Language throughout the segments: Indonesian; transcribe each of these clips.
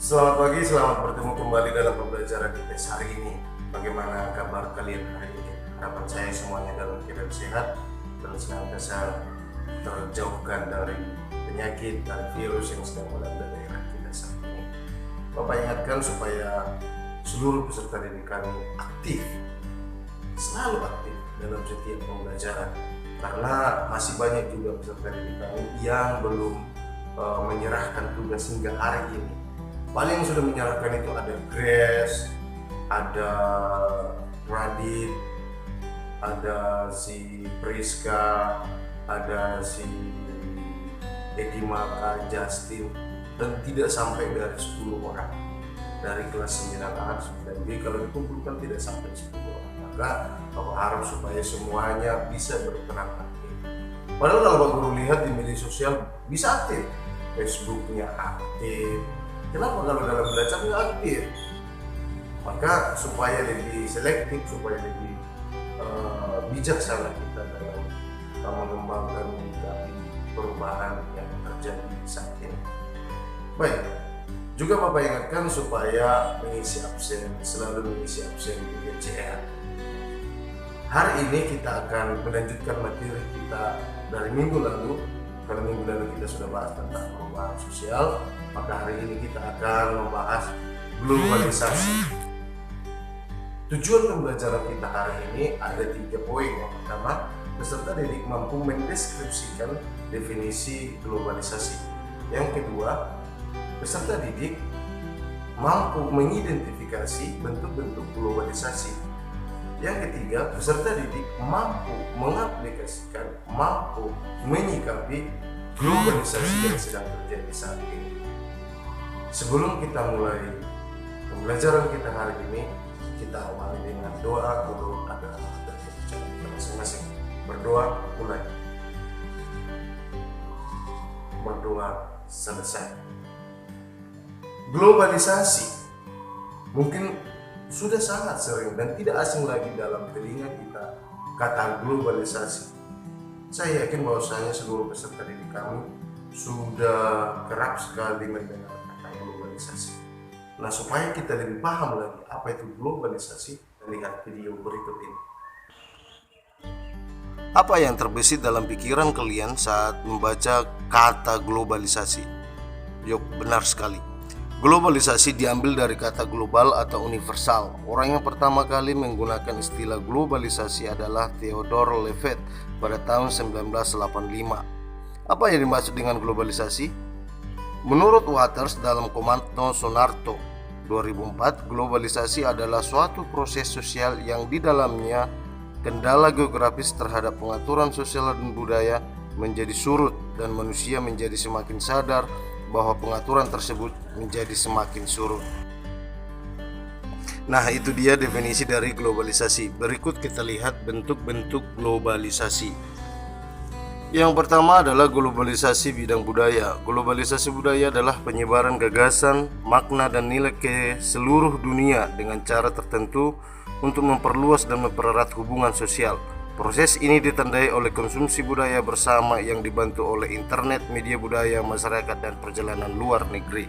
Selamat pagi, selamat bertemu kembali dalam pembelajaran IPS hari ini. Bagaimana kabar kalian hari ini? Harapan saya semuanya dalam keadaan sehat dan senantiasa terjauhkan dari penyakit dan virus yang sedang melanda daerah kita saat ini. Bapak ingatkan supaya seluruh peserta didik kami aktif, selalu aktif dalam setiap pembelajaran, karena masih banyak juga peserta didik kami yang belum menyerahkan tugas hingga hari ini. Paling yang sudah menyerahkan itu ada Grace, ada Radit, ada si Priska, ada si Edi Maka, Justin, dan tidak sampai dari 10 orang dari kelas 9A, 9B. Kalau dikumpulkan tidak sampai 10 orang. Maka Bapak harap supaya semuanya bisa berperan aktif. Padahal kalau Bapak Guru lihat di media sosial bisa aktif, Facebooknya aktif. Kenapa kalau dalam belajar nggak aktif? Maka supaya lebih selektif, supaya lebih bijaksana kita dalam mengembangkan perubahan yang terjadi saat ini. Baik, juga Bapak ingatkan supaya mengisi absen, selalu mengisi absen di GCR. Hari ini kita akan melanjutkan materi kita dari minggu lalu. Kalau minggu lalu kita sudah bahas tentang perubahan sosial, maka hari ini kita akan membahas globalisasi. Tujuan pembelajaran kita hari ini ada 3 poin. Yang pertama, peserta didik mampu mendeskripsikan definisi globalisasi. Yang kedua, peserta didik mampu mengidentifikasi bentuk-bentuk globalisasi. Yang ketiga, peserta didik mampu mengaplikasikan, mampu menyikapi globalisasi yang sedang terjadi saat ini. Sebelum kita mulai pembelajaran kita hari ini, kita awali dengan doa dulu agar kita masing-masing. Berdoa mulai. Berdoa selesai. Globalisasi mungkin sudah sangat sering dan tidak asing lagi dalam telinga kita kata globalisasi. Saya yakin bahwasanya seluruh peserta didik kami sudah kerap sekali mendengar kata globalisasi. Nah, supaya kita lebih paham lagi apa itu globalisasi, lihat video berikut ini. Apa yang terbesit dalam pikiran kalian saat membaca kata globalisasi? Yuk, benar sekali. Globalisasi diambil dari kata global atau universal. Orang yang pertama kali menggunakan istilah globalisasi adalah Theodore Levitt pada tahun 1985. Apa yang dimaksud dengan globalisasi? Menurut Waters dalam Komando Sonarto 2004, globalisasi adalah suatu proses sosial yang di dalamnya kendala geografis terhadap pengaturan sosial dan budaya menjadi surut dan manusia menjadi semakin sadar bahwa pengaturan tersebut menjadi semakin surut. Nah, itu dia definisi dari globalisasi. Berikut kita lihat bentuk-bentuk globalisasi. Yang pertama adalah globalisasi bidang budaya. Globalisasi budaya adalah penyebaran gagasan, makna dan nilai ke seluruh dunia dengan cara tertentu untuk memperluas dan mempererat hubungan sosial. Proses ini ditandai oleh konsumsi budaya bersama yang dibantu oleh internet, media budaya, masyarakat, dan perjalanan luar negeri.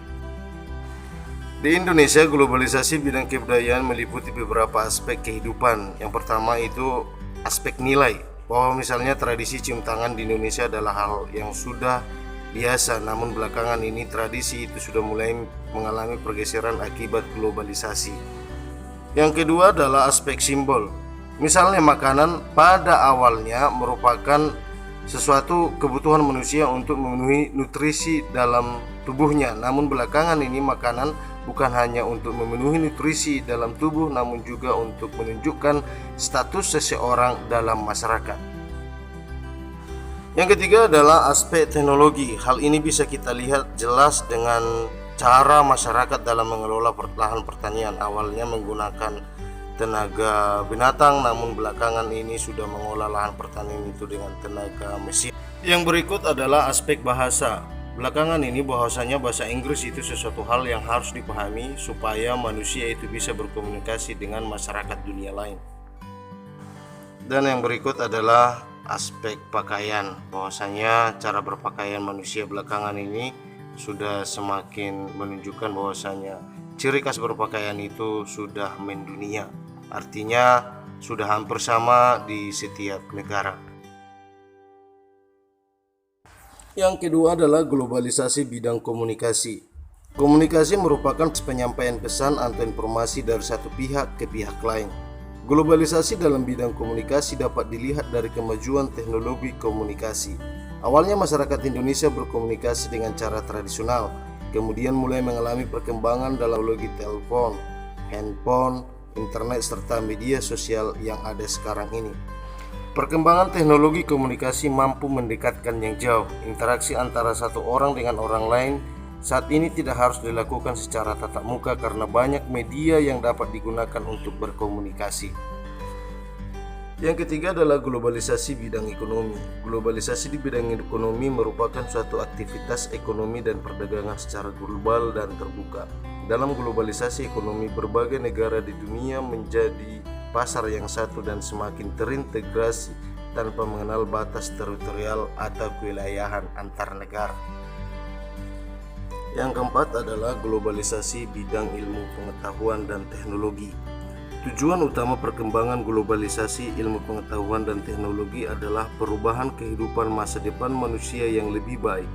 Di Indonesia, globalisasi bidang kebudayaan meliputi beberapa aspek kehidupan. Yang pertama itu aspek nilai, bahwa misalnya tradisi cium tangan di Indonesia adalah hal yang sudah biasa, namun belakangan ini tradisi itu sudah mulai mengalami pergeseran akibat globalisasi. Yang kedua adalah aspek simbol. Misalnya makanan pada awalnya merupakan sesuatu kebutuhan manusia untuk memenuhi nutrisi dalam tubuhnya. Namun belakangan ini makanan bukan hanya untuk memenuhi nutrisi dalam tubuh, namun juga untuk menunjukkan status seseorang dalam masyarakat. Yang ketiga adalah aspek teknologi. Hal ini bisa kita lihat jelas dengan cara masyarakat dalam mengelola lahan pertanian. Awalnya menggunakan tenaga binatang, namun belakangan ini sudah mengolah lahan pertanian itu dengan tenaga mesin. Yang berikut adalah aspek bahasa. Belakangan ini bahwasanya bahasa Inggris itu sesuatu hal yang harus dipahami supaya manusia itu bisa berkomunikasi dengan masyarakat dunia lain. Dan yang berikut adalah aspek pakaian. Bahwasanya cara berpakaian manusia belakangan ini sudah semakin menunjukkan bahwasanya ciri khas berpakaian itu sudah mendunia. Artinya sudah hampir sama di setiap negara. Yang kedua adalah globalisasi bidang komunikasi. Komunikasi merupakan penyampaian pesan atau informasi dari satu pihak ke pihak lain. Globalisasi dalam bidang komunikasi dapat dilihat dari kemajuan teknologi komunikasi. Awalnya masyarakat Indonesia berkomunikasi dengan cara tradisional, kemudian mulai mengalami perkembangan dalam teknologi telepon, handphone, internet serta media sosial yang ada sekarang ini. Perkembangan teknologi komunikasi mampu mendekatkan yang jauh. Interaksi antara satu orang dengan orang lain saat ini tidak harus dilakukan secara tatap muka karena banyak media yang dapat digunakan untuk berkomunikasi. Yang ketiga adalah globalisasi bidang ekonomi. Globalisasi di bidang ekonomi merupakan suatu aktivitas ekonomi dan perdagangan secara global dan terbuka. Dalam globalisasi ekonomi, berbagai negara di dunia menjadi pasar yang satu dan semakin terintegrasi tanpa mengenal batas teritorial atau kewilayahan antar negara. Yang keempat adalah globalisasi bidang ilmu pengetahuan dan teknologi. Tujuan utama perkembangan globalisasi ilmu pengetahuan dan teknologi adalah perubahan kehidupan masa depan manusia yang lebih baik,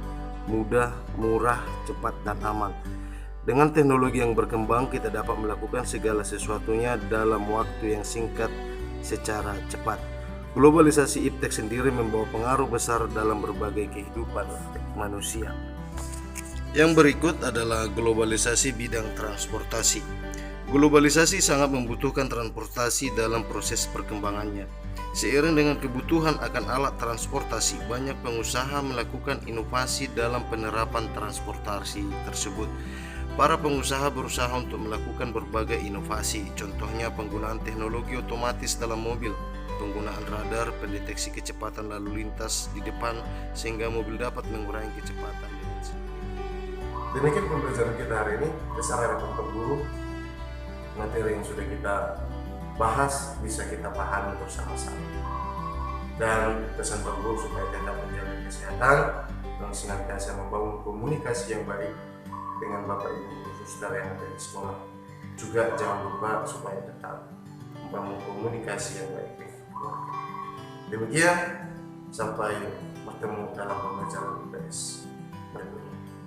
mudah, murah, cepat, dan aman. Dengan teknologi yang berkembang, kita dapat melakukan segala sesuatunya dalam waktu yang singkat secara cepat. Globalisasi iptek sendiri membawa pengaruh besar dalam berbagai kehidupan manusia. Yang berikut adalah globalisasi bidang transportasi. Globalisasi sangat membutuhkan transportasi dalam proses perkembangannya. Seiring dengan kebutuhan akan alat transportasi, banyak pengusaha melakukan inovasi dalam penerapan transportasi tersebut. Para pengusaha berusaha untuk melakukan berbagai inovasi, contohnya penggunaan teknologi otomatis dalam mobil, penggunaan radar pendeteksi kecepatan lalu lintas di depan sehingga mobil dapat mengurangi kecepatan. Demikian pembelajaran kita hari ini. Saya harap guru materi yang sudah kita bahas bisa kita pahami bersama-sama. Dan pesan Pak Guru supaya tetap menjaga kesehatan dan senantiasa membangun komunikasi yang baik dengan Bapak Ibu saudara yang ada di sekolah. Juga jangan lupa supaya tetap membangun komunikasi yang baik dengan keluarga. Demikian, sampai bertemu dalam pembelajaran IPS berikutnya.